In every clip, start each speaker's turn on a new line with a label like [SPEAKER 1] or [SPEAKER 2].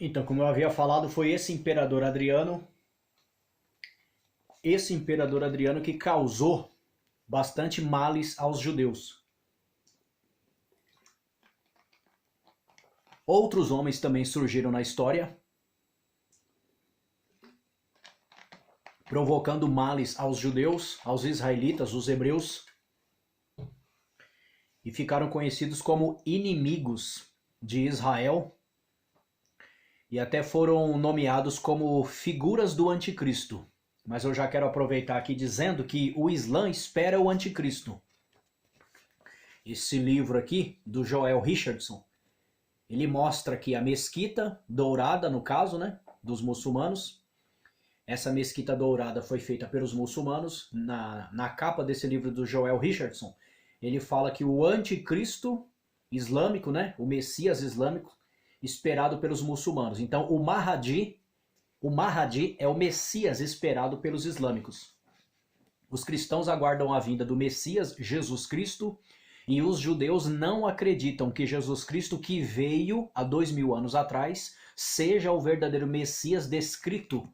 [SPEAKER 1] Então, como eu havia falado, foi esse imperador Adriano que causou bastante males aos judeus. Outros homens também surgiram na história, provocando males aos judeus, aos israelitas, os hebreus, e ficaram conhecidos como inimigos de Israel, e até foram nomeados como figuras do anticristo. Mas eu já quero aproveitar aqui dizendo que o Islã espera o anticristo. Esse livro aqui, do Joel Richardson, ele mostra aqui a mesquita dourada, no caso, né, dos muçulmanos. Essa mesquita dourada foi feita pelos muçulmanos. Na capa desse livro do Joel Richardson, ele fala que o anticristo islâmico, né, o Messias islâmico, esperado pelos muçulmanos. Então o Mahdi é o Messias esperado pelos islâmicos. Os cristãos aguardam a vinda do Messias, Jesus Cristo, e os judeus não acreditam que Jesus Cristo, que veio há 2000 anos atrás, seja o verdadeiro Messias descrito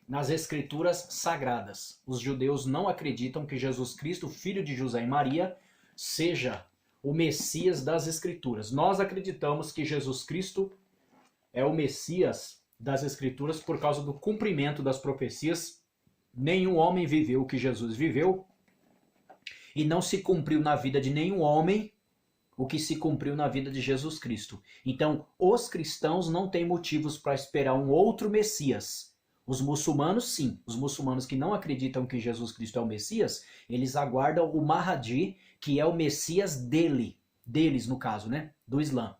[SPEAKER 1] nas Escrituras Sagradas. Os judeus não acreditam que Jesus Cristo, filho de José e Maria, seja o Messias das Escrituras. Nós acreditamos que Jesus Cristo é o Messias das Escrituras por causa do cumprimento das profecias. Nenhum homem viveu o que Jesus viveu, e não se cumpriu na vida de nenhum homem o que se cumpriu na vida de Jesus Cristo. Então, os cristãos não têm motivos para esperar um outro Messias. Os muçulmanos, sim. Os muçulmanos que não acreditam que Jesus Cristo é o Messias, eles aguardam o Mahdi, que é o Messias deles no caso, né, do Islã.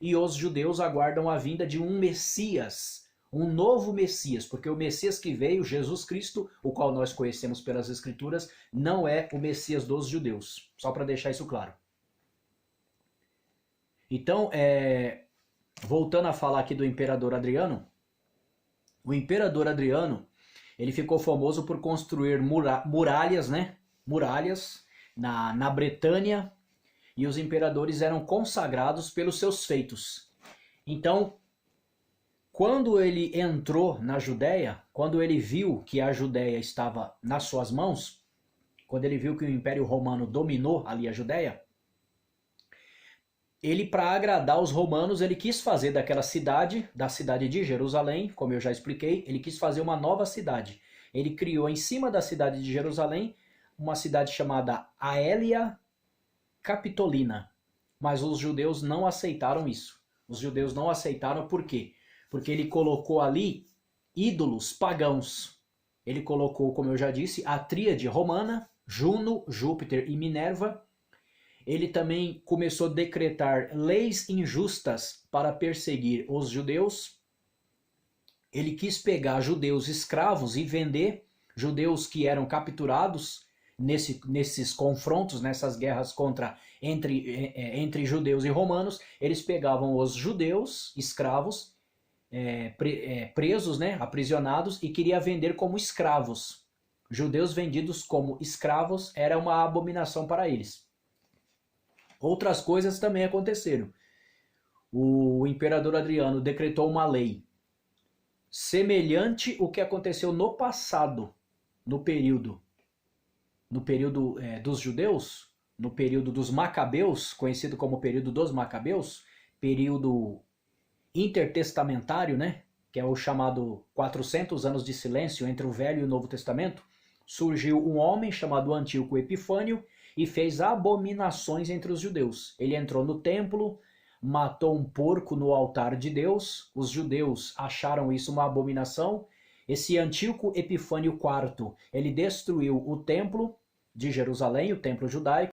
[SPEAKER 1] E os judeus aguardam a vinda de um Messias, um novo Messias, porque o Messias que veio, Jesus Cristo, o qual nós conhecemos pelas Escrituras, não é o Messias dos judeus. Só para deixar isso claro. Então, voltando a falar aqui do Imperador Adriano, o Imperador Adriano, ele ficou famoso por construir muralhas, né? Muralhas na Bretanha, e os imperadores eram consagrados pelos seus feitos. Então, quando ele entrou na Judéia, quando ele viu que a Judéia estava nas suas mãos, quando ele viu que o Império Romano dominou ali a Judéia, ele, para agradar os romanos, ele quis fazer daquela cidade, da cidade de Jerusalém, como eu já expliquei, ele quis fazer uma nova cidade. Ele criou em cima da cidade de Jerusalém uma cidade chamada Aelia Capitolina. Mas os judeus não aceitaram isso. Os judeus não aceitaram por quê? Porque ele colocou ali ídolos pagãos. Ele colocou, como eu já disse, a tríade romana, Juno, Júpiter e Minerva. Ele também começou a decretar leis injustas para perseguir os judeus. Ele quis pegar judeus escravos e vender, judeus que eram capturados nesses confrontos, nessas guerras entre judeus e romanos. Eles pegavam os judeus escravos, presos, né, aprisionados, e queria vender como escravos. Judeus vendidos como escravos era uma abominação para eles. Outras coisas também aconteceram. O Imperador Adriano decretou uma lei semelhante ao que aconteceu no passado, no período dos judeus, no período dos Macabeus, conhecido como período dos Macabeus, período intertestamentário, né, que é o chamado 400 anos de silêncio entre o Velho e o Novo Testamento. Surgiu um homem chamado Antíoco Epifânio e fez abominações entre os judeus. Ele entrou no templo, matou um porco no altar de Deus. Os judeus acharam isso uma abominação. Esse Antíoco Epifânio IV, ele destruiu o templo de Jerusalém, o templo judaico,